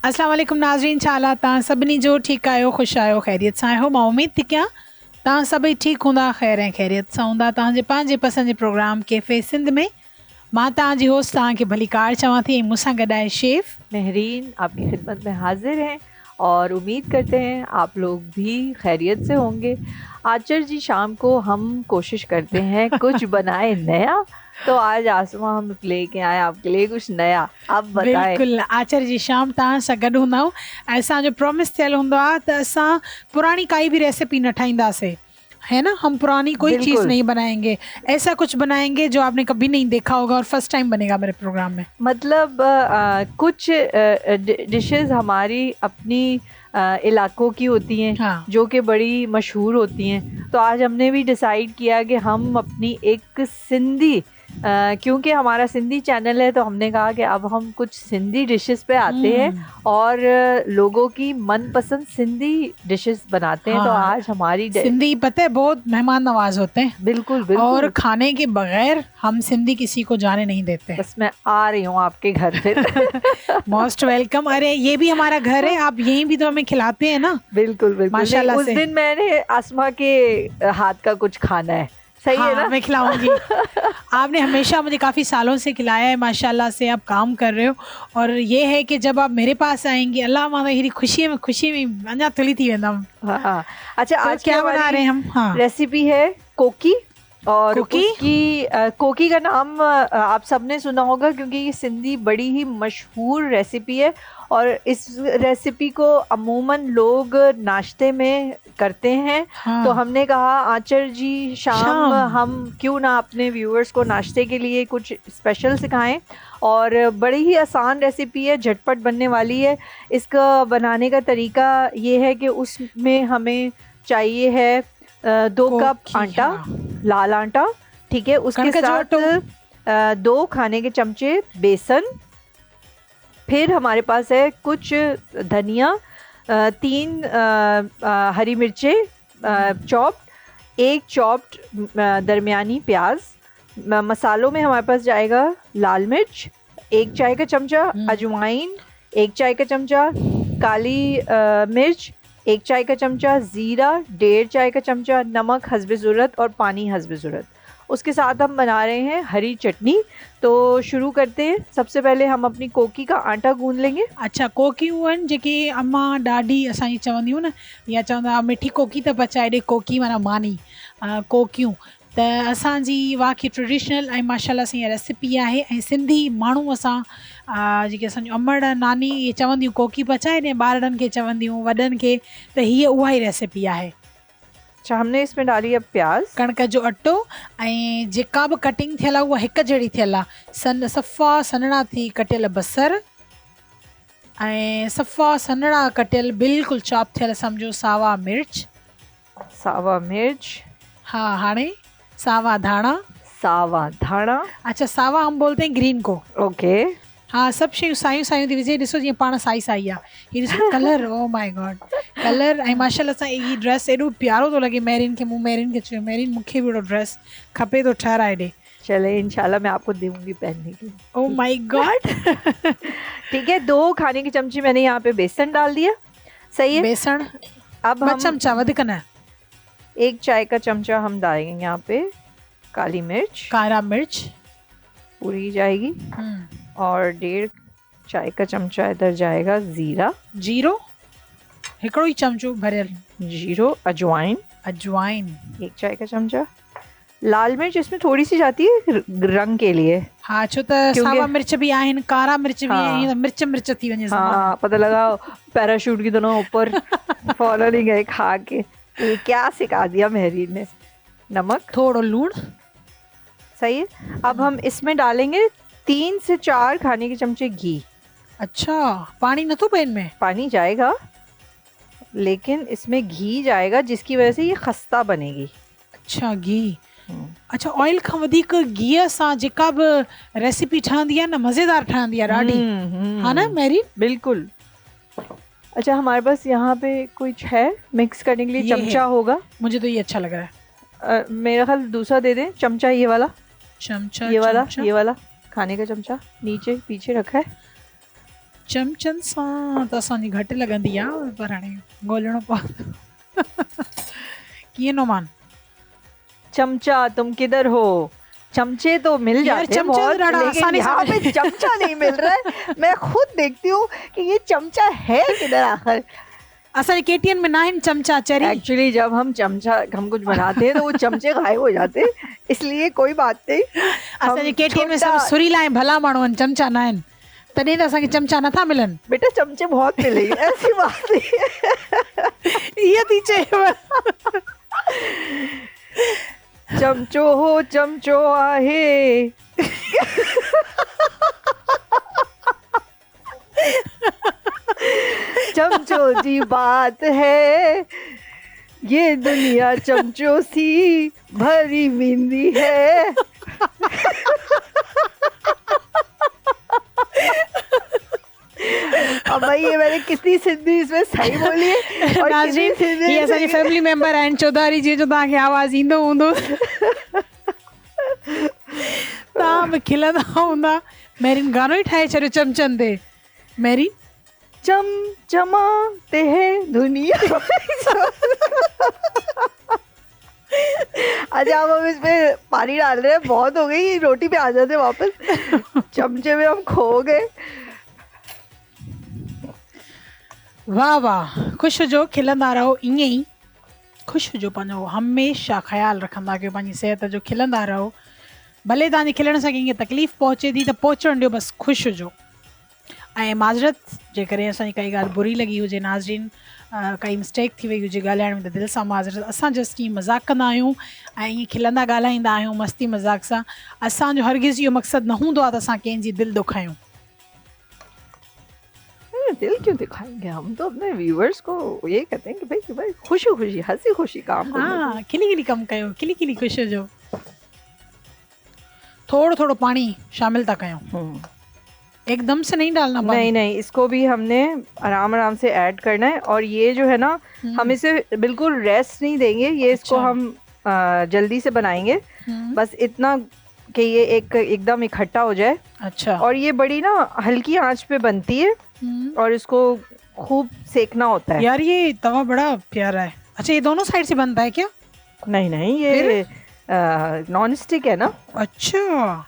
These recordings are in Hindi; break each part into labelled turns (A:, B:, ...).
A: अस्सलाम वालेकुम नाज़रीन, छा हाल तव्हां सभिनी जो? ठीकु आहियो, ख़ुशि आहियो, ख़ैरियत सां आहियो? मां उमेद थी कयां तव्हां सभई ठीकु हूंदा, ख़ैर ऐं ख़ैरियत सां हूंदा। तव्हांजे पंहिंजे पसंदि जे प्रोग्राम कैफ़े सिंध में मां तव्हांजी होस्ट तव्हांखे भली कार चवां थी, ऐं मूंसां गॾु आहे शेफ़
B: महरीन आपकी खिदमत में हाजिर हैं और उम्मीद करते हैं आप लोग भी खैरियत से होंगे। आचर जी, शाम को हम कोशिश करते हैं कुछ बनाए नया, तो आज आसमां हम लेके आए आपके लिए कुछ नया। आप बताएं।
A: बिल्कुलु आचर जी शाम तव्हां सां गॾु हूंदा आहियूं ऐं असांजो प्रॉमिस थियल हूंदो आहे त असां पुराणी काई बि रेसिपी न ठाहींदासीं, है ना। हम पुरानी कोई चीज़
B: बिल्कुल,
A: नहीं बनाएंगे, ऐसा कुछ बनाएंगे जो आपने कभी नहीं देखा होगा और फर्स्ट टाइम बनेगा मेरे प्रोग्राम में।
B: मतलब कुछ डिशेस हमारी अपनी इलाकों की होती हैं,
A: हाँ,
B: जो कि बड़ी मशहूर होती हैं। तो आज हमने भी डिसाइड किया कि हम अपनी एक सिंधी, क्योंकि हमारा सिंधी चैनल है, तो हमने कहा कि अब हम कुछ सिंधी डिशेस पे आते हैं और लोगों की मनपसंद सिंधी डिशेस बनाते हैं। तो
A: हाँ,
B: आज हमारी
A: सिंधी पता है बहुत मेहमान नवाज होते हैं
B: बिल्कुल
A: और
B: बिल्कुल।
A: खाने के बगैर हम सिंधी किसी को जाने नहीं देते।
B: बस मैं आ रही हूँ आपके घर फिर।
A: Most welcome. अरे ये भी हमारा घर है, आप यहीं भी तो हमें खिलाते हैं ना,
B: बिल्कुल बिल्कुल। नहीं,
A: माशाल्लाह
B: उस
A: से।
B: दिन मैंने आसमा के हाथ का कुछ खाना है। सही है
A: हाँ,
B: ना?
A: मैं खिलाऊंगी। आपने हमेशा मुझे काफ़ी सालों से खिलाया है, माशाल्लाह से आप काम कर रहे हो। और ये है कि जब आप मेरे पास आएंगी, अल्लाह मां हेरी खुशी में अञा तुली थी वेंदम।
B: हाँ। अच्छा,
A: तो
B: आज की
A: क्या बना रहे
B: हमारी
A: हैं हम? हाँ,
B: रेसिपी है कोकी। और
A: कुकी।
B: उसकी कोकी का नाम आप सबने सुना होगा, क्योंकि ये सिंधी बड़ी ही मशहूर रेसिपी है। और इस रेसिपी को अमूमन लोग नाश्ते में करते हैं। तो
A: हाँ,
B: हमने कहा आचर जी, शाम
A: शाम।
B: हम क्यों ना अपने व्यूअर्स को नाश्ते के लिए कुछ स्पेशल सिखाएं। और बड़ी ही आसान रेसिपी है, झटपट बनने वाली है। इसका बनाने का तरीका ये है कि उसमें हमें चाहिए है 2 कप
A: कोकी,
B: आटा,
A: हाँ।
B: लाल आटा। ठीक है, उसके
A: कणक जो
B: साथ
A: अटो।
B: 2 खाने के चमचे बेसन। फिर हमारे पास है कुछ धनिया, 3 हरी मिर्चें चॉप्ड, 1 चॉप्ड दरमियानी प्याज। मसालों में हमारे पास जाएगा लाल मिर्च, 1 चाय का चमचा अजवाइन, 1 चाय का चमचा काली मिर्च, 1 चाय का चमचा ज़ीरा, 1.5 चाय का चमचा नमक हस्ब ज़रूरत और पानी हस्ब ज़रूरत। उसके साथ हम बना रहे हैं हरी चटनी। तो शुरू करते हैं। सबसे पहले हम अपनी कोकी का आटा गूंद लेंगे।
A: अच्छा, कोकियूं आहिनि जेके अम्मा ॾाढी असांजी चवंदियूं न, या चवंदा मिठी कोकी त पचाए ॾे, कोकी माना मानी। कोकियूं त असांजी वाक़ई ट्रेडिशनल ऐं माशाल्लाह सां इहा रेसिपी आहे। ऐं सिंधी माण्हू असां जेके असांजूं अमड़ नानी इहे चवंदियूं कोकी पचाए ॾे ॿारनि खे, चवंदियूं वॾनि खे, त हीअ उहा ई रेसिपी आहे।
B: अच्छा, हमने इसमें डाली अब प्याज,
A: कणिक जो अटो, ऐं जेका बि कटिंग थियल आहे उहा हिकु जहिड़ी थियल आहे। सफ़ा सन्हड़ा थी कटियल बसर, ऐं सफ़ा सन्हड़ा कटियल बिल्कुलु चॉप थियल सम्झो सावा मिर्च।
B: सावा मिर्च,
A: हा, हाणे सावा धाणा।
B: सावा धाणा।
A: अच्छा, सावा हम बोलते हैं ग्रीन को।
B: ओके।
A: हाँ, सभु शयूं सायूं सायूं थी विझे। ॾिसो जीअं पाण साई साई आहे, हीअ ॾिसो colour, oh my God, colour. ऐं माशाल्लाह सां हीअ ड्रेस एॾो प्यारो थो लॻे मेरिन खे। मूं मेरिन खे चयो, मेरिन मूंखे बि अहिड़ो ड्रेस खपे, तो ठहराए ॾे।
B: चले, इंशाल्लाह मैं आपको दूंगी पहनने की।
A: Oh my God.
B: ठीक है, 2 खाने की चमची मैंने यहाँ पे बेसन डाल दिया। सही है।
A: बेसण
B: अब
A: 2
B: हम
A: चमचा, वधीक न।
B: 1 चाय का चमचा हम डालेंगे यहाँ पे काली मिर्च,
A: कारा मिर्च।
B: पूरी जाएगी। और 1.5 चाय का चमचा इधर जाएगा जीरा,
A: जीरो हिकिड़ो ई चमचो भरियल।
B: जीरो, अजवाइन
A: अजवाइन
B: 1 चाय का चमचा। लाल मिर्च इसमें थोड़ी सी जाती है रंग के लिए।
A: हाँ, छो त सावा मिर्च भी आहिनि, कारा मिर्च भी आहिनि, ईअं त मिर्च मिर्च थी वञे ज़मानो।
B: हाँ, पता लगा पैराशूट की दोनों ऊपर फौरन ही गए खा के। ये क्या सिखा दिया महरीन ने। नमक,
A: थोड़ो लूण।
B: सही है। अब हम इसमें डालेंगे 3 से 4 खाने के चमचे घी।
A: अच्छा, पानी न तो पे इनमें?
B: पानी जाएगा, लेकिन इसमें घी जाएगा, जिसकी वजह से ये खस्ता बनेगी।
A: अच्छा, घी। अच्छा, ऑयल खां वधीक घीअ सां जेका बि रेसिपी ठहंदी आहे न, मज़ेदार ठहंदी आहे ॾाढी। हा न मैरी?
B: बिल्कुल। अच्छा, हमारे पास यहाँ पे कुछ है मिक्स करने के लिए, चमचा होगा।
A: मुझे तो ये अच्छा लग रहा है।
B: मेरा ख्याल दूसरा दे दें चमचा, ये वाला
A: चमचा,
B: ये वाला खाने का चमचा नीचे पीछे रखा है।
A: चमचनि सां त असांजी घटि लॻंदी आहे, पर हाणे ॻोल्हिणो पवंदो। कीअं नोमान?
B: चमचा तुम किधर हो? चमचे तो मिल
A: यार,
B: जाते हैं
A: चमचे तो
B: बहुत,
A: ज़रा
B: लेकिन
A: आसानी से
B: यहाँ पे चमचा नहीं मिल रहा है। मैं खुद देखती हूँ कि ये चमचा है किधर आखिर।
A: असांजे केटीएन में ना आहिनि चमचा चरी।
B: एक्चुअली जब हम कुछ बनाते हैं तो वो चमचे गायब हो जाते हैं, इसलिए कोई बात नहीं।
A: असांजे केटीएन में सभु सुरीला ऐं भला माण्हू आहिनि, चमचा न आहिनि, तॾहिं त असांखे चमचा नथा मिलनि।
B: बेटा चमचे बहुत मिलेंगे, ऐसी बात नहीं है।
A: इहा थी चएव।
B: चमचो हो चमचो आहे। चमचो जी बात है, ये दुनिया चमचों सी भरी मिंदी है। अब भाई ये मैंने कितनी सिंधी इसमें सही बोली है और
A: नाज़रीन, ये असांजी फैमिली मेंबर आहिनि चौधारी जी, जो तव्हांखे आवाज़ ईंदो हूंदो, तव्हां बि खिलंदा हूंदा। मेरिन गानो ई ठाहे छॾियो चमचनि ते। मेरिन
B: चमचमाते हैं दुनिया। अच्छा अब हम इसमें पानी डाल रहे हैं, बहुत हो गई, रोटी पे आ जाते हैं वापस। चमचे में हम खो गए।
A: वाह वाह, ख़ुशि हुजो, खिलंदा रहो, ईअं ई ख़ुशि हुजो, पंहिंजो हमेशह ख़्यालु रखंदा कयो पंहिंजी सिहत जो, खिलंदा रहो। भले तव्हांजे खिलण सां कंहिंखे तकलीफ़ पहुचे थी त पहुचण ॾियो, बसि ख़ुशि हुजो। ऐं माज़रत जेकॾहिं असांजी काई ॻाल्हि बुरी लॻी हुजे, नाज़रीन काई मिस्टेक थी वई हुजे ॻाल्हाइण में, त दिलि सां माज़रत। असां जस्ट ईअं मज़ाक़ कंदा आहियूं ऐं ईअं खिलंदा ॻाल्हाईंदा आहियूं मस्ती मज़ाक़ सां। असांजो हरगिज़ इहो मक़सदु न हूंदो आहे त असां कंहिंजी दिलि दुखायूं।
B: दिल क्यों दिखाएंगे, हम तो अपने व्यूअर्स को ये कहते हैं कि भाई खुशी खुशी हंसी खुशी काम करो।
A: हाँ, खिली खिली कमु कयो, खिली खिली ख़ुशि हुजो। थोड़ो थोड़ो पानी शामिल था कयूं, एकदम से नहीं डालना पानी।
B: नहीं, इसको भी हमने आराम आराम से ऐड करना है। और ये जो है ना, हम इसे बिल्कुल रेस्ट नहीं देंगे, ये इसको हम जल्दी से बनाएंगे। बस इतना कि ये एकदम इकट्ठा हो जाए।
A: अच्छा।
B: और ये बड़ी ना हल्की आंच पे बनती है और इसको खूब सेकना होता है।
A: यार ये तवा बड़ा प्यारा है। अच्छा, ये दोनों साइड से बनता है क्या?
B: नहीं, ये नॉन स्टिक है ना।
A: अच्छा,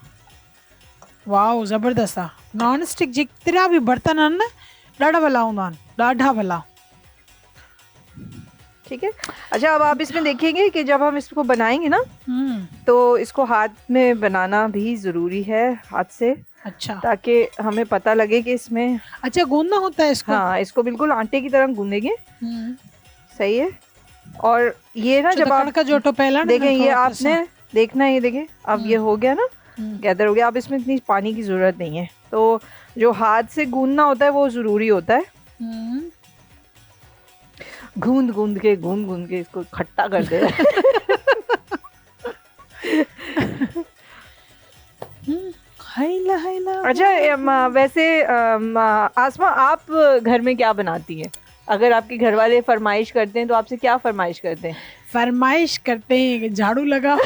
A: वाह, ज़बरदस्त आहे। नॉन स्टिक जेतिरा बि बर्तन आहिनि न, ॾाढा भला हूंदा आहिनि, ॾाढा भला।
B: ठीक है। अच्छा, अब आप इसमें देखेंगे कि जब हम इसको बनाएंगे ना, तो इसको हाथ में बनाना भी ज़रूरी है, हाथ से।
A: अच्छा,
B: ताकि हमें पता लगे कि इसमें
A: अच्छा गूंदना होता है इसको।
B: हाँ, इसको बिल्कुल आटे की तरह गूंदेंगे। सही है। और ये ना जब आप
A: जो पहला
B: देखें, ये आपने देखना है, ये देखें अब ये हो गया ना, गैदर हो गया। अब इसमें इतनी पानी की ज़रूरत नहीं है, तो जो हाथ से गूंदना होता है वो ज़रूरी होता है। गूंद गूंद के इसको खट्टा कर दे। अच्छा, वैसे आसमा, आप घर में क्या बनाती हैं? अगर आपके घर वाले फरमाइश करते हैं तो आपसे क्या फरमाइश करते हैं?
A: फरमाइश करते हैं कि झाड़ू लगाओ।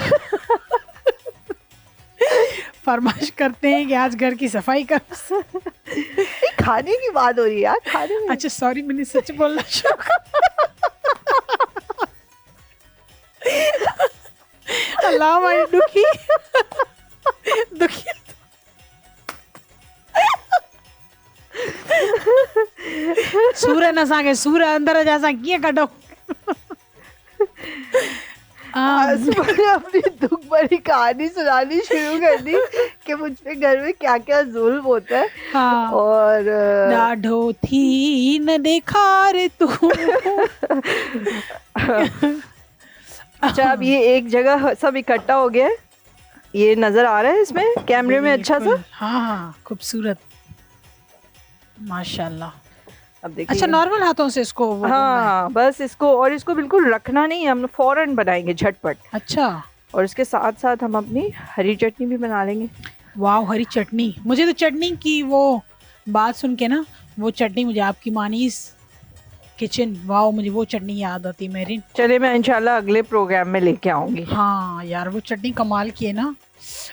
A: फरमाइश करते हैं कि आज घर की सफाई करो।
B: खाने की बात हो रही है यार, खाने में।
A: अच्छा सॉरी, मैंने सच बोलना शुरू कर। अल्लाह मारी दुखी सूर न असांखे, सूर अंदर जा असां कीअं कढूं?
B: मैंने अपनी दुख भरी कहानी सुनानी शुरू कर दी कि मुझ पे घर में क्या क्या जुल्म होता है।
A: हाँ।
B: और
A: ॾाढो थी न ॾेखार तू।
B: अच्छा, अब ये एक जगह सब इकट्ठा हो गया है, ये नजर आ रहा है इसमें कैमरे में अच्छा सा।
A: हाँ, खूबसूरत, माशाल्लाह।
B: अब देखिए।
A: अच्छा, नॉर्मल हाथों से इसको
B: हाँ, बस इसको, और इसको बिल्कुल रखना नहीं है, हम फौरन बनाएंगे झटपट।
A: अच्छा।
B: और इसके साथ साथ हम अपनी हरी चटनी भी बना लेंगे।
A: वाह, हरी चटनी। मुझे तो चटनी की वो बात सुन के ना, वो चटनी मुझे आपकी मानीस किचन, वाओ मुझे वो चटनी याद आती मेहरीन।
B: चले मैं इंशाल्लाह अगले प्रोग्राम में लेके आऊंगी।
A: हाँ यार वो चटनी कमाल की है ना,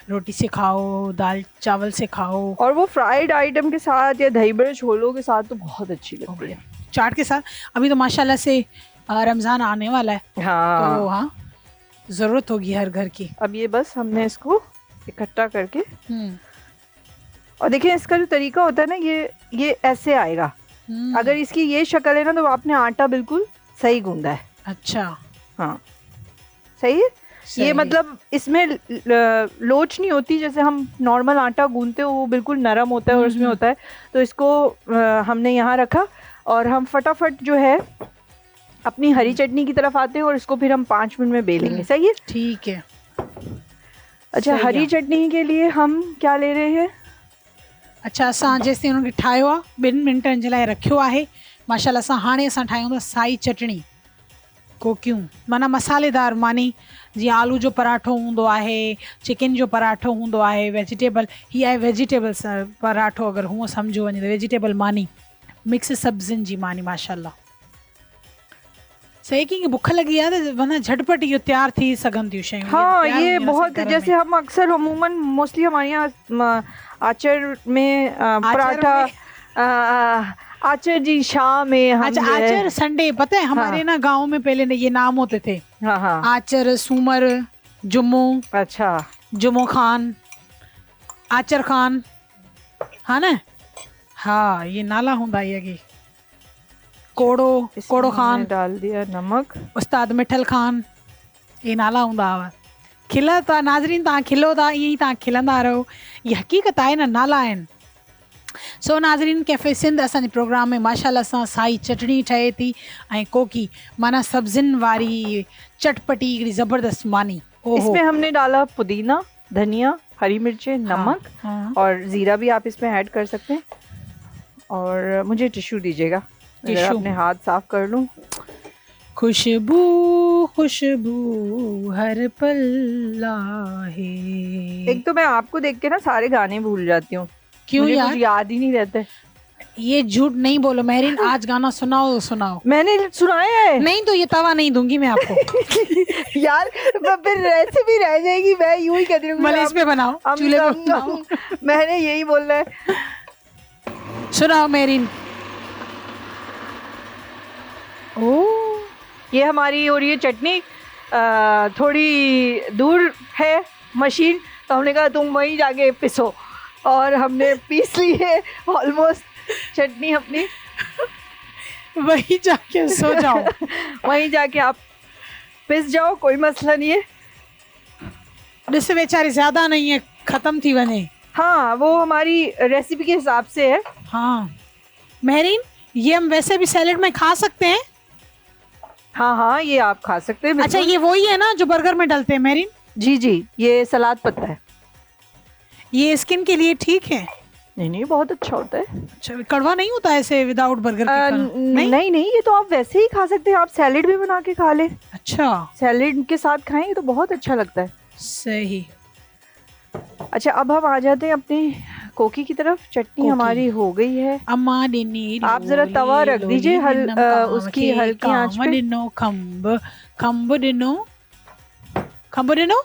A: रोटी से खाओ, दाल चावल से खाओ,
B: और वो फ्राइड आइटम के साथ या दही बड़े छोलों के साथ तो बहुत अच्छी लगती है,
A: चाट के साथ। अभी तो माशाल्लाह से रमज़ान आने वाला है,
B: हाँ
A: तो हाँ ज़रूरत होगी हर घर की।
B: अब ये बस हमने इसको इकट्ठा करके, और देखिए इसका जो तरीका होता है ना, ये ऐसे आएगा। अगर इसकी ये शक्ल है ना तो आपने आटा बिल्कुल सही गूंदा है।
A: अच्छा
B: हाँ सही है। ये मतलब इसमें लोच नहीं होती, जैसे हम नॉर्मल आटा गूंदते हो वो बिल्कुल नरम होता है और उसमें होता है। तो इसको हमने यहाँ रखा और हम फटाफट जो है अपनी हरी चटनी की तरफ आते हैं और इसको फिर हम 5 मिनट में बेलेंगे। सही है,
A: ठीक है।
B: अच्छा हरी चटनी के लिए हम क्या ले रहे हैं?
A: अच्छा असां जेसि ताईं हुनखे ठाहियो आहे 2 मिंटनि जे लाइ रखियो आहे माशाल्लाह सां। हाणे असां ठाहियूं था साई चटणी, कोकियूं माना मसालेदार, मानी जीअं आलू जो पराठो हूंदो आहे, चिकन जो पराठो हूंदो आहे, वेजिटेबल हीअ आहे वेजिटेबल पराठो अगरि हूअं सम्झो वञे त, वेजिटेबल मानी, मिक्स सब्जियुनि जी मानी माशाल्लाह। सही कंहिंखे बुख लगी आहे त माना झटपट इहो तैयार थी सघनि थियूं शयूं।
B: हाँ ये बहुत, जैसे हम अक्सर अमूमन मोस्टली हमारे यहाँ आचर में पराठा, आचर जी शाम में हम
A: अच्छा आचर संडे, पता है हमारे ना गांव में पहले ये नाम होते थे।
B: हाँ हाँ
A: आचर, सूमर, जुम्मो,
B: अच्छा
A: जुम्मो खान, आचर खान, हाँ ना, हाँ ये नाला हुंदा है कि कोड़ो खान,
B: डाल दिया नमक,
A: उस्ताद मिठल खान, ये नाला हुंदा हुआ। खिला था नाज़रीन, तव्हां खिलो था, ईअं ई तव्हां खिलंदा रहो, ये हक़ीक़त आहे न, नाला आहिनि। सो नाज़रीन कैफ़े सिंध असांजे प्रोग्राम में माशाल्लाह सां साई चटणी ठहे थी ऐं कोकी माना सब्जियुनि वारी चटपटी हिकिड़ी ज़बरदस्त मानी।
B: इसमें हमने डाला पुदीना, धनिया, हरी मिर्चें, नमक,
A: हाँ।
B: और ज़ीरा भी आप इसमें ऐड कर सकते हैं। और मुझे टिश्यू दीजिएगा,
A: टिश्यू
B: अपने हाथ साफ कर लूँ।
A: खुशबू खुशबू हर पल आहे।
B: एक तो मैं आपको देख के ना सारे गाने भूल जाती हूँ,
A: क्यों
B: मुझे
A: यार?
B: कुछ याद ही नहीं रहता।
A: ये झूठ नहीं बोलो मेहरीन, आज गाना सुनाओ सुनाओ।
B: मैंने सुनाया है।
A: नहीं तो ये तवा नहीं दूंगी मैं आपको।
B: यार फिर रेसिपी रह जाएगी, मैं यूं ही कहती हूँ
A: मलेज पे बनाओ, चूल्हे पे बनाओ।
B: मैंने यही बोलना है।
A: सुनाओ मेहरीन। ओ
B: ये हमारी और ये चटनी थोड़ी दूर है मशीन, तो हमने कहा तुम वहीं जाके पिसो, और हमने पीस ली है ऑलमोस्ट चटनी अपनी।
A: वहीं जाके सो जाओ।
B: वहीं जाके आप पिस जाओ, कोई मसला नहीं है।
A: जिससे बेचारी ज्यादा नहीं है, खत्म थी बने।
B: हाँ वो हमारी रेसिपी के हिसाब से है।
A: हाँ मेहरीन, ये हम वैसे भी सैलेड में खा सकते हैं।
B: हाँ हाँ ये आप खा सकते हैं।
A: अच्छा ये वही है ना जो बर्गर में डालते हैं मेहरीन?
B: जी जी, ये सलाद पत्ता है।
A: ये स्किन के लिए ठीक है?
B: नहीं नहीं बहुत अच्छा होता है।
A: अच्छा कड़वा नहीं होता ऐसे विदाउट बर्गर के?
B: नहीं नहीं, ये तो आप वैसे ही खा सकते हैं, आप सैलेड भी बना के खा ले।
A: अच्छा
B: सैलेड के साथ खाएं तो बहुत अच्छा लगता है।
A: सही।
B: अच्छा अब हम आ जाते हैं अपनी कोकी की तरफ। चटनी हमारी हो गई है।
A: अम्मा दिनी
B: आप जरा तवा रख दीजिए उसकी हल्की आंच पे।
A: दिनो खंब खंब दिनो खंब दिनो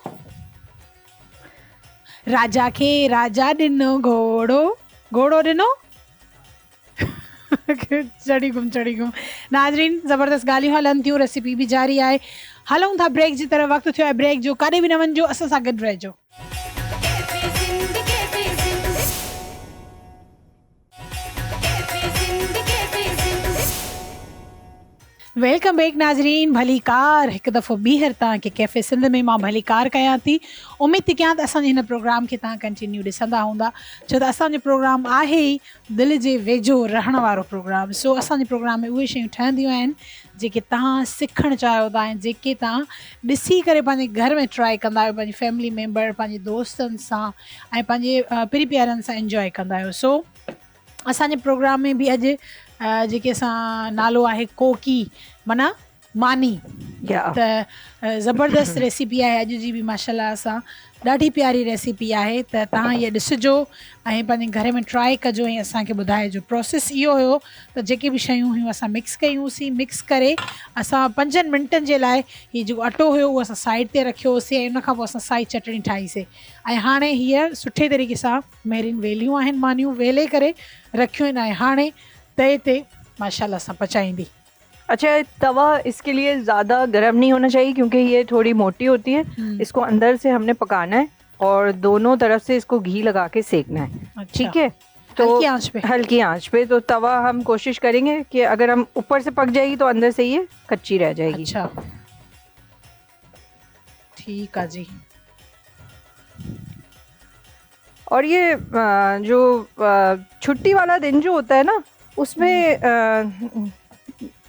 A: राजा खे राजा दिनो घोड़ो घोड़ो दिनो। चढ़ी घुम। नाज़रीन ज़बरदस्त ॻाल्हियूं हलनि थियूं, रेसिपी भी जारी आहे। हलूं था ब्रेक जी तरफ, वक़्तु थियो आहे ब्रेक जो, काॾे बि न वञिजो, असां सां गॾु रहिजो। वेलकम बैक नाज़रीन। भली कार हिकु दफ़ो ॿीहर तव्हांखे कैफ़े सिंध में मां भली कार कयां थी। उमेद थी कयां त असांजे हिन प्रोग्राम खे तव्हां कंटिन्यू ॾिसंदा हूंदा, छो त असांजो प्रोग्राम आहे ई दिलि जे वेझो रहण वारो प्रोग्राम। सो असांजे प्रोग्राम में उहे शयूं ठहंदियूं आहिनि जेके तव्हां सिखणु चाहियो था ऐं जेके तव्हां ॾिसी करे पंहिंजे घर में ट्राई कंदा आहियो, पंहिंजी फैमिली मेंबर, पंहिंजे दोस्तनि सां ऐं पंहिंजे पिरी प्यारनि सां इंजॉय कंदा आहियो। सो असांजे प्रोग्राम में बि अॼु जेके असां नालो आहे कोकी, माना मानी
B: या
A: त ज़बरदस्त रेसिपी आहे अॼु जी बि माशाल्लाह सां ॾाढी प्यारी रेसिपी आहे त तव्हां इहे ॾिसिजो ऐं पंहिंजे घर में ट्राए कजो ऐं असांखे ॿुधाइजो। प्रोसेस इहो हुयो त जेके बि शयूं हुयूं असां मिक्स कयूंसीं, मिक्स करे असां 5 मिंटनि जे लाइ हीअ जेको अटो हुयो उहो असां साइड ते रखियोसीं ऐं उनखां पोइ असां साई चटणी ठाहीसीं ऐं हाणे हीअ सुठे तरीक़े सां मेरिन वेलियूं आहिनि, मानियूं वेले करे रखियूं आहिनि ऐं हाणे तए ते माशाल्लाह सां पचाईंदी।
B: अच्छा, तवा इसके लिए ज़्यादा गर्म नहीं होना चाहिए क्योंकि ये थोड़ी मोटी होती है। इसको अंदर से हमने पकाना है और दोनों तरफ से इसको घी लगा के सेकना है।
A: अच्छा।
B: ठीक है, तो
A: हल्की आंच पे,
B: हल्की आंच पे। तो तवा हम कोशिश करेंगे कि अगर हम ऊपर से पक जाएगी तो अंदर से ये कच्ची रह जाएगी।
A: अच्छा ठीक है जी।
B: और ये जो छुट्टी वाला दिन जो होता है ना उसमें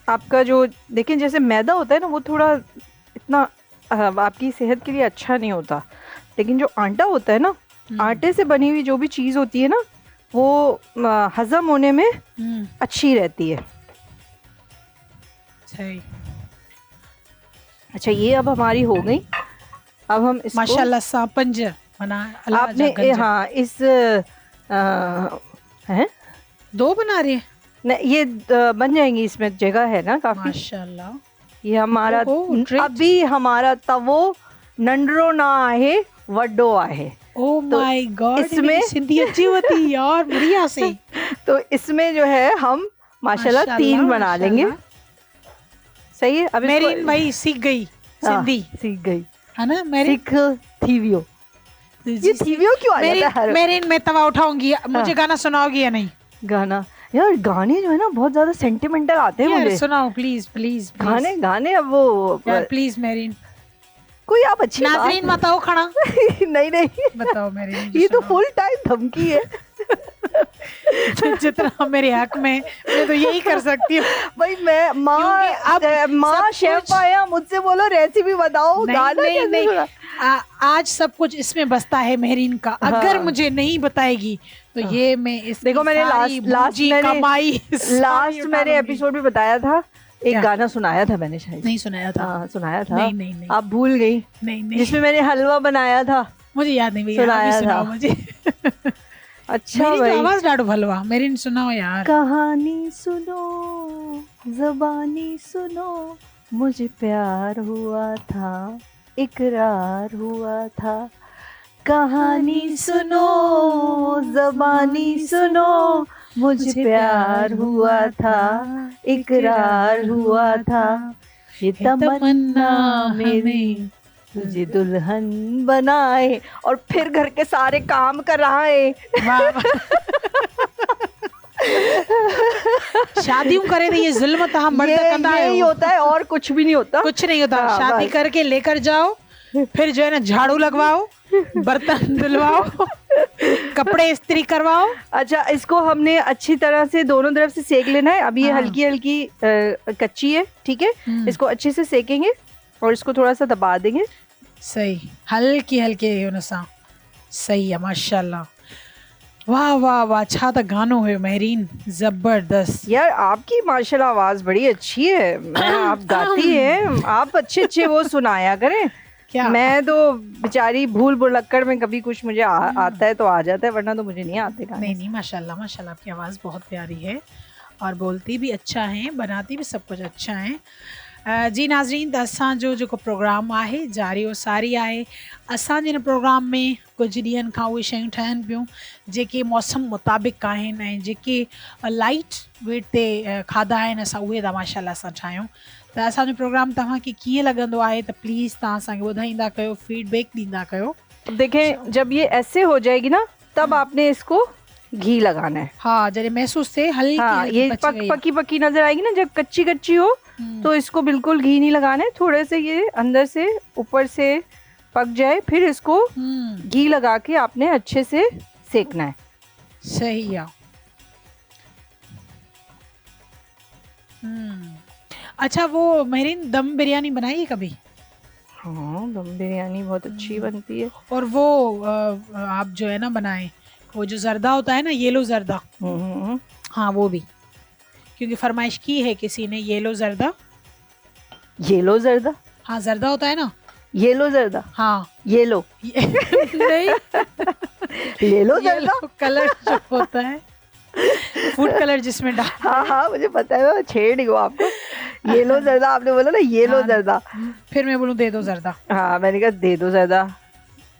B: आपका जो देखिए जैसे मैदा होता है ना वो थोड़ा इतना आपकी सेहत के लिए अच्छा नहीं होता, लेकिन जो आटा होता है ना, आटे से बनी हुई जो भी चीज़ होती है ना वो हजम होने में अच्छी रहती है।
A: सही।
B: अच्छा, ये अब हमारी हो गई। अब हम इसको
A: माशाल्लाह सा 5 बना
B: आपने हाँ इस हैं
A: 2 बना रही है
B: नहीं, ये बन जाएंगी, इसमें जगह है ना काफी
A: माशाल्लाह।
B: ये हमारा
A: great.
B: अभी हमारा तवो नंढरो ना आहे वड्डो आहे।
A: ओ माय गॉड,
B: इसमें
A: सिंधी अच्छी होती यार बढ़िया से।
B: तो इसमें जो है हम माशाल्लाह 3 बना लेंगे। सही है। अब
A: मेरिन भाई सीख गई सिंधी,
B: सीख गई
A: है ना मेरिन?
B: सीख थीवियो। ये थीवियो क्यों आ जाता है?
A: मेरिन मैं तवा उठाऊंगी, मुझे गाना सुनाओगी या नहीं?
B: गाना यार, गाने जो है ना बहुत ज्यादा सेंटिमेंटल आते हैं मुझे।
A: सुनाओ प्लीज प्लीज।
B: गाने अब वो
A: यार प्लीज मेरिन,
B: कोई आप अच्छी
A: नाज़रीन बताओ खड़ा।
B: नहीं
A: बताओ मेरिन,
B: ये तो फुल टाइम धमकी है।
A: जितना मेरे हक में मैं तो यही कर सकती हूँ
B: भाई। मैं माँ शेफ आया मुझसे बोलो रेसिपी बताओ, गाना कैसे सुना?
A: आज सब कुछ इसमें बसता है मेहरीन का। अगर मुझे नहीं बताएगी तो ये मैं इस
B: देखो मैंने लास्ट मैंने एपिसोड में बताया था, एक गाना सुनाया था मैंने, शायद
A: नहीं सुनाया था।
B: हाँ सुनाया था।
A: नहीं
B: आप भूल गई।
A: नहीं
B: जिसमें मैंने हलवा बनाया था,
A: मुझे याद नहीं भैया,
B: सुनाया था
A: मुझे।
B: अच्छा भाई,
A: आवाज डाढ़ो भलवा मेरिन, सुनाओ यार।
B: कहानी सुनो ज़बानी सुनो, मुझे प्यार हुआ था इकरार हुआ था। कहानी सुनो ज़बानी सुनो, मुझे प्यार हुआ था इकरार हुआ था। ये तमन्ना मेरी तुझे दुल्हन बनाए और फिर घर के सारे काम कराए।
A: शादियों करे तो ये जुल्म तो हम मर्द करता है,
B: यही होता है और कुछ भी नहीं होता।
A: कुछ नहीं होता। शादी करके लेकर जाओ, फिर जो है ना झाड़ू लगवाओ, बर्तन धुलवाओ, कपड़े इस्त्री करवाओ।
B: अच्छा, इसको हमने अच्छी तरह से दोनों तरफ से सेक लेना है। अभी ये हल्की हल्की कच्ची है, ठीक है। इसको अच्छे से सेकेंगे और इसको थोड़ा सा दबा देंगे।
A: सही, हल्की हल्की हुन सां। सही है माशाल्लाह। वाह वाह वाह, छा त गानो हुयो मेहरीन, जबरदस्त।
B: यार आपकी माशाल्लाह आवाज बड़ी अच्छी है। आप गाती हैं, आप अच्छे वो सुनाया करें। क्या? मैं तो बेचारी भूल भुलक्कड़ में कभी कुछ मुझे आता है तो आ जाता है, वरना तो मुझे नहीं आते गाने।
A: नहीं माशाल्लाह माशाल्लाह, आपकी आवाज़ बहुत प्यारी है और बोलती भी अच्छा है, बनाती भी सब कुछ अच्छा है। जी नाज़रीन, असांजो जेको प्रोग्राम आहे जारी और सारी आहे। असांजे हिन प्रोग्राम में कुछ ॾींहंनि खां उहे शयूं ठहनि पियूं जेके मौसम मुताबिक़ आहिनि ऐं जेके लाइट वेट ते खाधा आहिनि, असां उहे था माशाल्लाह सां ठाहियूं। त असांजो प्रोग्राम तव्हांखे कीअं लॻंदो आहे त प्लीज़ तव्हां असांखे ॿुधाईंदा कयो, फीडबैक ॾींदा कयो।
B: देखें, जब ये ऐसे हो जाएगी ना तब आपने इसको घी लगाना है।
A: हाँ, जब महसूस से हल्की
B: ये पकी पकी नजर आएगी ना, जब कच्ची कच्ची हो तो इसको बिल्कुल घी नहीं लगाना है। थोड़े से ये अंदर से ऊपर से पक जाए, फिर इसको घी लगा के आपने अच्छे से सेकना है।
A: सही है। अच्छा, वो मेहरीन दम बिरयानी बनाई है कभी?
B: हाँ, दम बिरयानी बहुत अच्छी बनती है।
A: और वो आप जो है ना बनाए, वो जो जर्दा होता है ना, येलो जर्दा, हाँ वो भी, क्योंकि फरमाइश की है किसी ने येलो जर्दा।
B: येलो जर्दा,
A: हाँ जर्दा होता है ना,
B: येलो जर्दा,
A: हाँ
B: येलो
A: नहीं,
B: येलो
A: ये
B: जर्दा।
A: कलर जो होता है, फूड कलर जिसमें डाल,
B: हाँ हाँ मुझे पता है, मैं छेड़ रही हूँ आपको। येलो जर्दा आपने बोला ना, येलो
A: हाँ,
B: जर्दा।
A: फिर मैं बोलूँ दे दो जर्दा।
B: हाँ मैंने कहा दे दो जर्दा।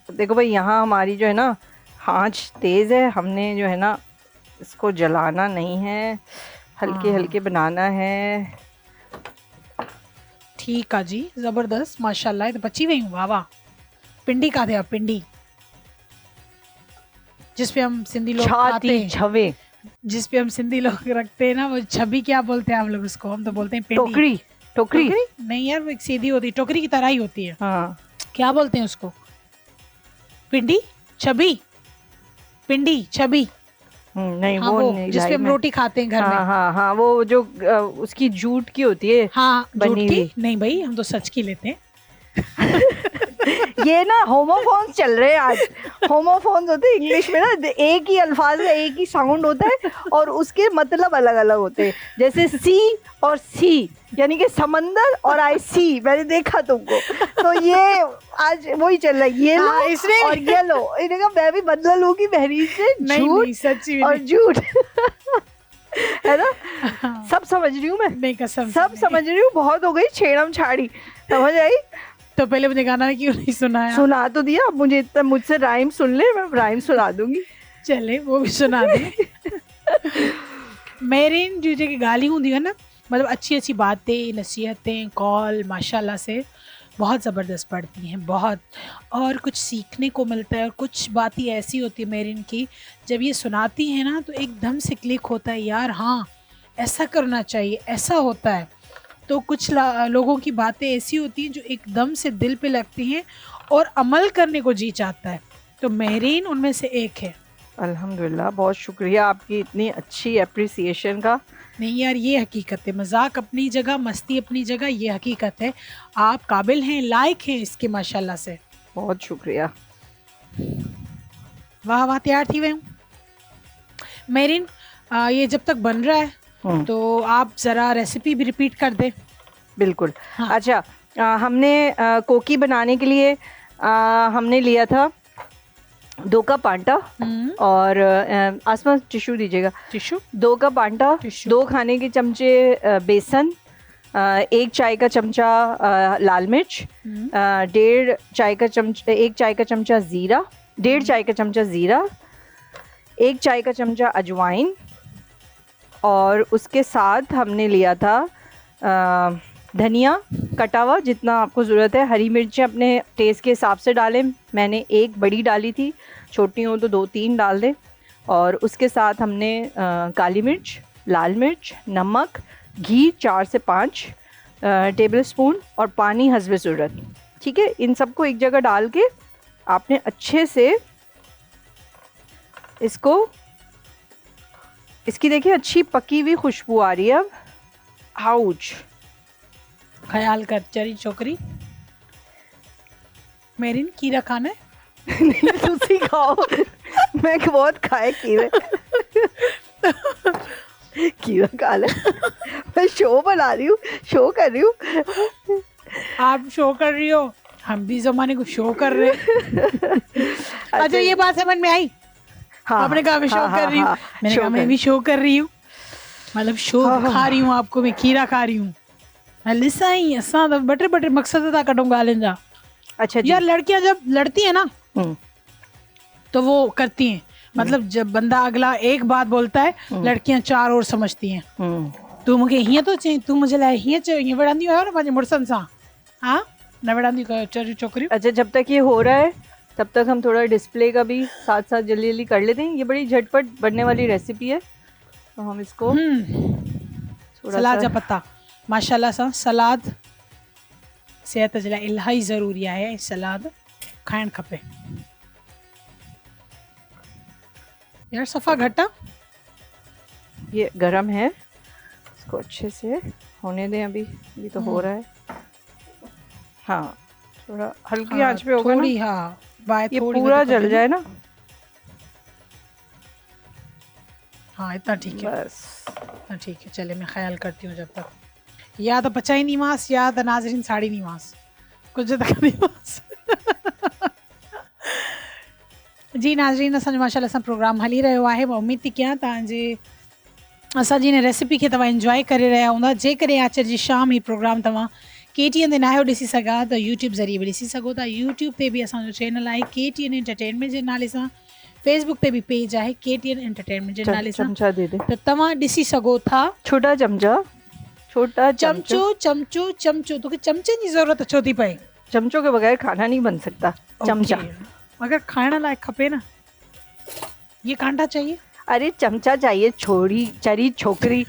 B: देखो भाई यहाँ हमारी जो है ना आँच तेज़ है, हमने जो है ना इसको जलाना नहीं है, हल्के
A: हाँ।
B: हल्के बनाना है।
A: ठीक है जी, जबरदस्त, माशाल्लाह, ये तो बची हुई हूँ, वाह वाह। पिंडी खाते आप, पिंडी जिसपे हम सिंधी लोग खाते
B: छाती
A: हैं,
B: छवे,
A: जिसपे हम सिंधी लोग रखते हैं ना, वो छबी क्या बोलते हैं आप लोग उसको, हम तो बोलते हैं पिंडी।
B: टोकरी, टोकरी।
A: टोकरी नहीं यार, वो एक सीधी होती है, टोकरी की तरह ही होती है,
B: हाँ
A: क्या बोलते हैं उसको, पिंडी, छबी, पिंडी, छबी।
B: नहीं
A: हाँ
B: वो
A: वो
B: नहीं
A: जिसपे
B: लाई
A: हम
B: मैं।
A: रोटी खाते हैं घर
B: हाँ
A: में।
B: हाँ हाँ वो जो उसकी जूट की होती है
A: हाँ जूट
B: बनी
A: की
B: हुई।
A: नहीं भाई, हम तो सच की लेते हैं।
B: ये ना होमोफोन्स चल रहे हैं आज। होमोफोन्स होते हैं इंग्लिश में ना, एक ही अल्फाज में एक ही साउंड होता है और उसके मतलब अलग अलग होते हैं। जैसे सी और सी, यानी कि समंदर और आई सी, मैंने देखा तुमको। तो ये आज वही चल रहा है, येलो
A: हाँ, इसलिए
B: और येलो। इन्हें कहा मैं भी बदला लूंगी बहरीन से,
A: नहीं
B: झूठ
A: नहीं सच्ची में
B: और
A: नहीं।
B: झूठ है ना।
A: हाँ,
B: सब समझ रही हूँ मैं,
A: नहीं कसम से
B: सब
A: नहीं।
B: समझ रही हूँ। बहुत हो गई छेड़म छाड़ी, समझ आई।
A: तो पहले मुझे गाना क्यों नहीं सुनाया?
B: सुना तो दिया, अब मुझे इतना, मुझसे राइम सुन ले, मैं राइम सुना दूंगी।
A: चले वो भी सुना दी। मेरिन जो की गाली होती है ना, मतलब अच्छी अच्छी बातें, नसीहतें, कॉल माशाल्लाह से बहुत ज़बरदस्त पढ़ती हैं, बहुत, और कुछ सीखने को मिलता है। और कुछ बातें ऐसी होती है मेरिन की, जब ये सुनाती हैं ना तो एकदम से क्लिक होता है, यार हाँ ऐसा करना चाहिए, ऐसा होता है। तो कुछ लोगों की बातें ऐसी होती हैं जो एकदम से दिल पे लगती हैं और अमल करने को जी चाहता है, तो मेहरीन उनमें से एक है।
B: अल्हम्दुलिल्लाह, बहुत शुक्रिया आपकी इतनी अच्छी अप्रिसिएशन का।
A: नहीं यार, ये हकीकत है, मजाक अपनी जगह, मस्ती अपनी जगह, ये हकीकत है। आप काबिल हैं, लायक हैं इसके, माशाल्लाह से।
B: बहुत शुक्रिया।
A: वाह वाह, तैयार थी मैं हूँ मेहरीन। ये जब तक बन रहा है तो आप ज़रा रेसिपी भी रिपीट कर दें।
B: बिल्कुल।
A: हाँ।
B: अच्छा, हमने कोकी बनाने के लिए हमने लिया था 2 कप आटा और आसमा टिश्यू दीजिएगा,
A: टिश्यू,
B: 2 कप आटा,
A: टिश्यू।
B: 2 खाने के चमचे बेसन, 1 चाय का चमचा लाल मिर्च, 1.5 चाय का चमचा, 1 चाय का चमचा ज़ीरा, 1.5 चाय का चमचा ज़ीरा, 1 चाय का चमचा अजवाइन, और उसके साथ हमने लिया था धनिया कटा हुआ, जितना आपको ज़रूरत है। हरी मिर्चें अपने टेस्ट के हिसाब से डालें, मैंने 1 बड़ी डाली थी, छोटी हो तो 2-3 डाल दें। और उसके साथ हमने काली मिर्च, लाल मिर्च, नमक, घी 4 से 5 टेबल स्पून और पानी हस्ब ज़रूरत। ठीक है, इन सबको एक जगह डाल के आपने अच्छे से इसको, इसकी देखिए अच्छी पकी हुई खुशबू आ रही है अब। आउच,
A: ख्याल कर चरी छोकरी, मेहरीन कीरा खाना है।
B: तुसी खाओ, मैं बहुत खाए कीड़े। कीड़ा खा ले। मैं शो बना रही हूँ, शो कर रही हूँ।
A: आप शो कर रही हो, हम भी जमाने को शो कर रहे हैं। अच्छा, ये बात समझ में आई?
B: हाँ,
A: आपने कहा मैं शो कर रही हूँ, मैंने कहा मैं भी शो कर रही हूँ, मतलब शो खा रही हूँ आपको, मैं खीरा खा रही हूँ। लिसा ही असा बटे बटे मकसद था कटों गालन जा।
B: अच्छा जी।
A: यार लड़कियां जब लड़ती है ना तो वो करती हैं, मतलब जब बंदा अगला एक बात बोलता है, लड़कियां 4 और समझती हैं। तू मुझे हियां तो चाहिए, तू मुझे लाए हियां चाहिए, वड़ांदी हो ना पांच मुड़सन सा, हाँ न वड़ांदी चरी छोकरी।
B: अच्छा, जब तक ये हो रहा है तब तक हम थोड़ा डिस्प्ले का भी साथ साथ जल्दी जल्दी कर लेते हैं। ये बड़ी झटपट बनने वाली रेसिपी है, तो हम इसको
A: सलाद जा पत्ता, माशाल्लाह सा सलाद सेहत जे लाइ इलाही ज़रूरी है, सलाद खाइण खपे। यार सफ़ा घटा,
B: ये गरम है, इसको अच्छे से होने दें। अभी तो हो रहा है। हाँ, थोड़ा हल्की आंच पे होगा
A: थोड़ी,
B: ना।
A: हाँ बाय
B: ये
A: थोड़ी
B: पूरा जल जाए ना,
A: हाँ इतना ठीक है,
B: बस।
A: इतना ठीक है। चले मैं ख्याल करती हूँ जब तक। या त पचाईंदीमांसि या त नाज़रीन साड़ींदीमांसि, कुझु त कंदीमांसि। जी नाज़रीन, असांजो माशाल्लाह सां प्रोग्राम हली रहियो आहे। मां उमेद थी कयां तव्हांजे असांजी हिन रेसिपी खे तव्हां इंजॉय करे रहिया हूंदा। जेकॾहिं आचर जी शाम ही प्रोग्राम तव्हां KTN ते न आहियो ॾिसी सघां त यूट्यूब ज़रिए बि ॾिसी सघो था। यूट्यूब ते बि असांजो चैनल आहे KTN एंटरटेनमेंट जे नाले सां, फेसबुक ते बि पेज आहे KTN एंटरटेनमेंट जे नाले सां,
B: चमचा दे दे,
A: त तव्हां ॾिसी सघो था।
B: छोटा चमचा, छोटा
A: चमचो चमचो चमचो, तोखे चमचनि जी ज़रूरत छो थी पए?
B: चमचों के बगैर खाना नहीं बन सकता। चमचा
A: अगर खाइण लायक खपे ना, ये कांटा चाहिए।
B: अरे चमचा चाहिए, छोरी चरी छोकरी।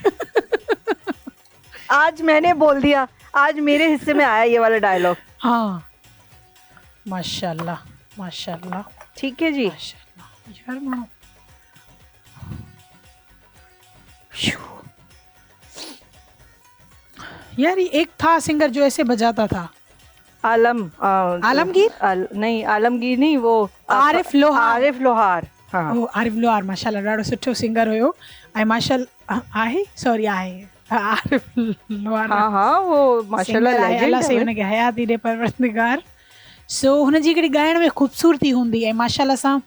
B: आज मैंने बोल दिया, आज मेरे हिस्से में आया ये वाला डायलॉग।
A: हाँ माशाल्लाह माशाल्लाह,
B: ठीक है जी।
A: माशाल्लाह यार मानो यार, ये एक था सिंगर जो ऐसे बजाता था, आलमगीर
B: नहीं, आलमगीर नहीं, वो
A: आरिफ लोहार।
B: आरिफ लोहार, हाँ।
A: ओ आरिफ लोहार माशाल्लाह ॾाढो सुठो सिंगर हुयो। ऐं माशाल्लाह आहे, सॉरी आहे आरिफ लोहार।
B: हाँ हाँ, वो माशाल्लाह लेजेंड है।
A: अल्लाह से हुनखे हयात ॾे परवरदिगार। सो हुनजी हिकिड़ी ॻाइण में ख़ूबसूरती हूंदी ऐं माशाल्लाह सां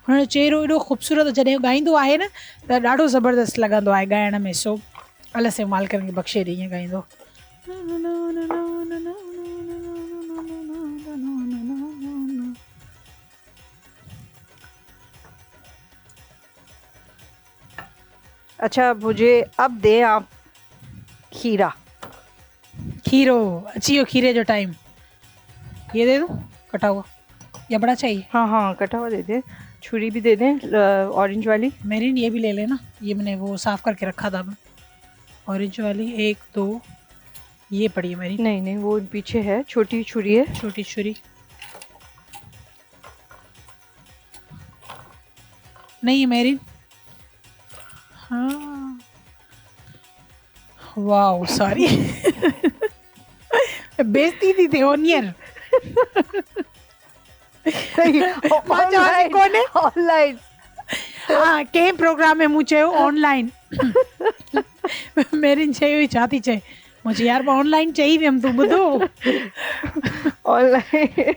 A: हुनजो चेहरो एॾो ख़ूबसूरत, जॾहिं ॻाईंदो आहे न त ॾाढो ज़बरदस्त लॻंदो आहे ॻाइण में। सो अल्लाह से मालिकनि खे बख़्शे ॾे ईअं ॻाईंदो।
B: अच्छा, मुझे अब दें आप खीरा।
A: खीरो अची वियो, खीरे जो टाइम। ये दे दूँ कटा हुआ या बड़ा चाहिए?
B: हाँ हाँ, कटा हुआ दे दें, छुरी भी दे दें ऑरेंज वाली।
A: मेरीन ये भी ले लेना, ये मैंने वो साफ़ करके रखा था। ऑरेंज वाली 1 2 ये पड़ी है मेरी।
B: नहीं नहीं, वो पीछे है, छोटी छुरी है,
A: छोटी छुरी। नहीं है मेरीन। हाँ वाओ सॉरी, बेइज्जती थी थे ओनियर।
B: ऑनलाइन।
A: हाँ कंहिं प्रोग्राम में मूं चयो ऑनलाइन। मेरिन चयो ई छा थी चए, मुझे यार मां ऑनलाइन चई वियमि, तूं ॿुधो
B: ऑनलाइन।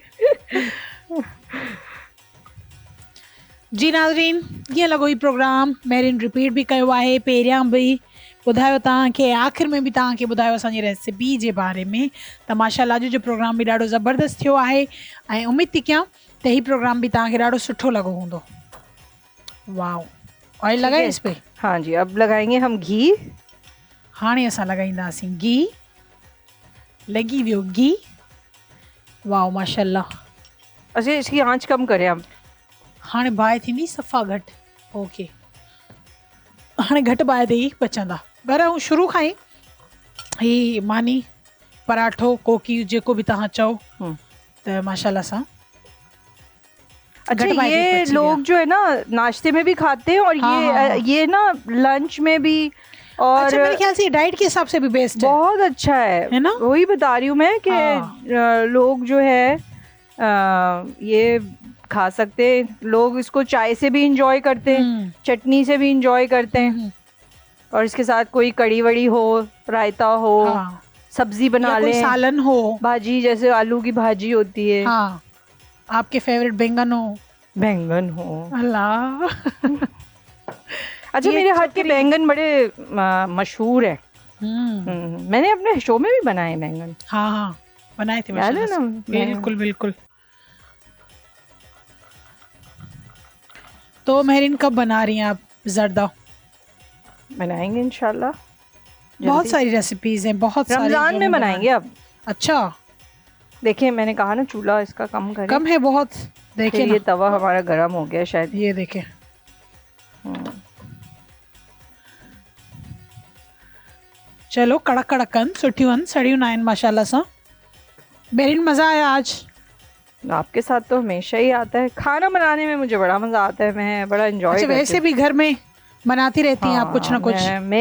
A: जी नाज़रीन, कीअं लॻो ही प्रोग्राम? मेरिन रिपीट भी कयो आहे, पहिरियां बि ॿुधायो तव्हांखे, आख़िर में बि तव्हांखे ॿुधायो असांजी रेसिपी जे बारे में। त माशाल्लाह अॼु जो प्रोग्राम बि ॾाढो ज़बरदस्त थियो आहे ऐं उमेद थी कयां त ही प्रोग्राम भी तव्हांखे ॾाढो सुठो लॻो हूंदो। वाओ, ऑयल लगाए इस पे?
B: हाँ जी, अब लगाएंगे हम घी।
A: हाणे असां लॻाईंदासीं घी। लॻी वियो घी। वाओ माशाल्लाह।
B: अच्छा, इसकी आंच कम करें हम।
A: हाणे बाहि थींदी सफ़ा घटि। ओके, हाणे घटि बाहि ते ई पचंदा। पर ऐं शुरू खां ई ही मानी पराठो कोकी जेको बि तव्हां चओ त माशाल्लाह सां।
B: अच्छा, ये लोग जो है ना नाश्ते में भी खाते हैं और ये ना लंच में भी, और
A: अच्छा मेरे ख्याल से ये डाइट के हिसाब से भी बेस्ट है।
B: बहुत अच्छा है ना, वही बता रही हूँ मैं कि लोग जो है ये खा सकते हैं। लोग इसको चाय से भी इंजॉय करते हैं, चटनी से भी इंजॉय करते हैं, और इसके साथ कोई कड़ी वड़ी हो, रायता हो, सब्जी बना ले,
A: सालन हो,
B: भाजी जैसे आलू की भाजी होती है,
A: हाँ, आपके फेवरेट बैंगन हो। अल्लाह।
B: अच्छा, मेरे हाथ के बैंगन बड़े मशहूर है। मैंने अपने शो में भी बनाए बैंगन।
A: हाँ हाँ बनाए थे,
B: याद है ना?
A: बिल्कुल बिल्कुल। तो मेहरीन कब बना रही हैं आप जर्दा?
B: बनाएंगे इंशाल्लाह।
A: बहुत सारी रेसिपीज हैं, बहुत सारी।
B: रमजान में बनाएंगे अब।
A: अच्छा,
B: देखिए मैंने कहा ना चूल्हा इसका कम करें।
A: कम है बहुत। देखिए
B: ये तवा हमारा गर्म हो गया शायद।
A: ये देखें, चलो कड़क कड़कन सुठियूं सड़ियूं ना आहिनि माशाल्लाह सां। मेहरीन मज़ा आया आज?
B: आपके साथ तो हमेशा ही आता है। खाना बनाने में मुझे बड़ा मजा आता है, मैं बड़ा एंजॉय करती हूँ।
A: वैसे भी घर में बनाती रहती हैं आप कुछ ना कुछ?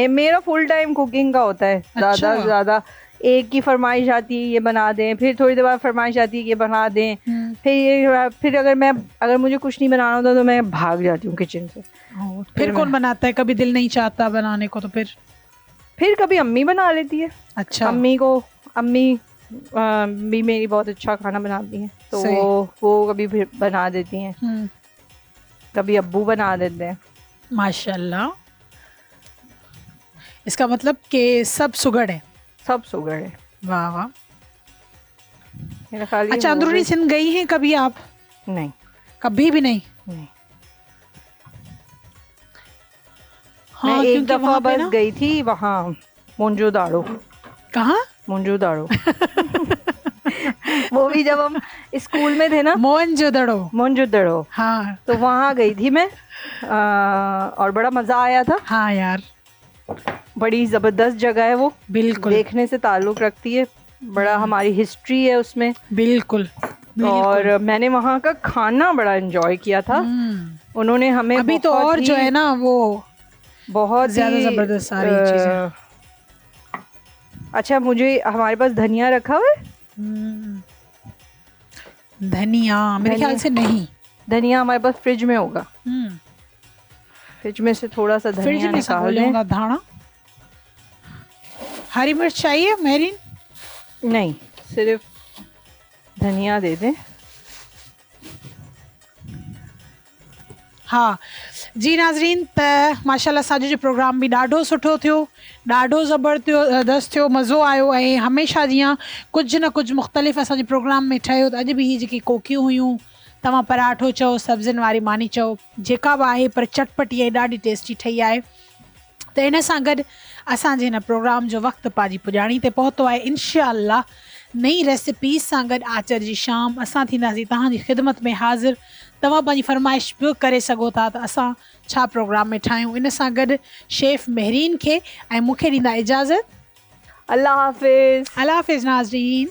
B: मेरा फुल टाइम कुकिंग का होता है। ज़्यादा से ज़्यादा एक की फरमाइश आती है ये बना दें, फिर थोड़ी देर बाद फरमाइश आती है ये बना दें, फिर अगर मुझे कुछ नहीं बनाना होता तो मैं भाग जाती हूँ किचन से।
A: फिर कौन बनाता है? कभी दिल नहीं चाहता बनाने को तो
B: फिर कभी अम्मी बना लेती है।
A: अच्छा,
B: अम्मी भी मेरी बहुत अच्छा खाना बनाती हैं, तो
A: सही।
B: वो कभी फिर बना देती हैं, कभी अब्बू बना देते हैं।
A: माशाल्लाह। इसका मतलब कि सब सुगड़ है।
B: सब सुगड़ है।
A: वाह वाह।
B: मेरा ख्याल ये
A: अच्छा,
B: हो
A: अंदरूनी
B: गई।
A: सिंध गई हैं कभी आप?
B: नहीं
A: कभी भी नहीं?
B: नहीं।
A: हाँ,
B: मैं एक
A: क्योंकि
B: दफा
A: वहाँ पे
B: बस
A: ना,
B: गई थी वहाँ मोन्जो दाड़ो।
A: कहाँ?
B: मोन्जो दाड़ो। वो भी जब हम स्कूल में थे ना,
A: मोहनजोदड़ो।
B: मोन्जो दाड़ो,
A: हाँ
B: तो वहाँ गई थी मैं। और बड़ा मज़ा आया था।
A: हाँ यार,
B: बड़ी ज़बरदस्त जगह है वो,
A: बिल्कुल
B: देखने से ताल्लुक़ रखती है, बड़ा हमारी हिस्ट्री है उसमें।
A: बिल्कुल बिल्कुल।
B: और मैंने वहाँ का खाना बड़ा एंजॉय किया था। उन्होंने हमें
A: अभी तो
B: बहुत
A: और
B: ही,
A: जो है ना वो
B: बहुत
A: ज्यादा
B: ही
A: जबरदस्त सारी चीजें।
B: अच्छा, मुझे हमारे पास धनिया रखा हुआ है।
A: धनिया मेरे ख्याल से नहीं।
B: धनिया हमारे पास फ्रिज में होगा। फ्रिज में से थोड़ा सा
A: फ्रिज
B: धनिया
A: में सब
B: निकाल
A: बोले
B: दें।
A: होगा धाना। हरी मिर्च चाहिए मेहरीन?
B: नहीं, सिर्फ धनिया दे दें।
A: हाँ जी नाज़रीन, त माशाल्लाह असांजो जो प्रोग्राम बि ॾाढो सुठो थियो, ॾाढो ज़बरदस्त थियो, मज़ो आयो। ऐं हमेशह जीअं कुझु न कुझु मुख़्तलिफ़ असांजे प्रोग्राम में ठहियो। त अॼु बि हीअ जेकी कोकियूं हुयूं, तव्हां पराठो चओ, सब्ज़ियुनि वारी मानी चओ, जेका बि आहे, पर चटपटी ऐं ॾाढी टेस्टी ठही आहे। त इन सां गॾु असांजे हिन प्रोग्राम जो वक़्तु पंहिंजी पुॼाणी ते पहुतो आहे। इंशाअल्लाह नई रेसिपीज़ सां गॾु आचर जी शाम असां थींदासीं तव्हांजी ख़िदमत में हाज़िर। तव्हां पंहिंजी फरमाइश बि करे सघो था त असां छा प्रोग्राम में ठाहियूं। इन सां गॾु शेफ़ मेहरीन खे ऐं मूंखे ॾींदा इजाज़त।
B: अल्लाह हाफ़िज़।
A: अल्लाह हाफ़िज़ नाज़रीन।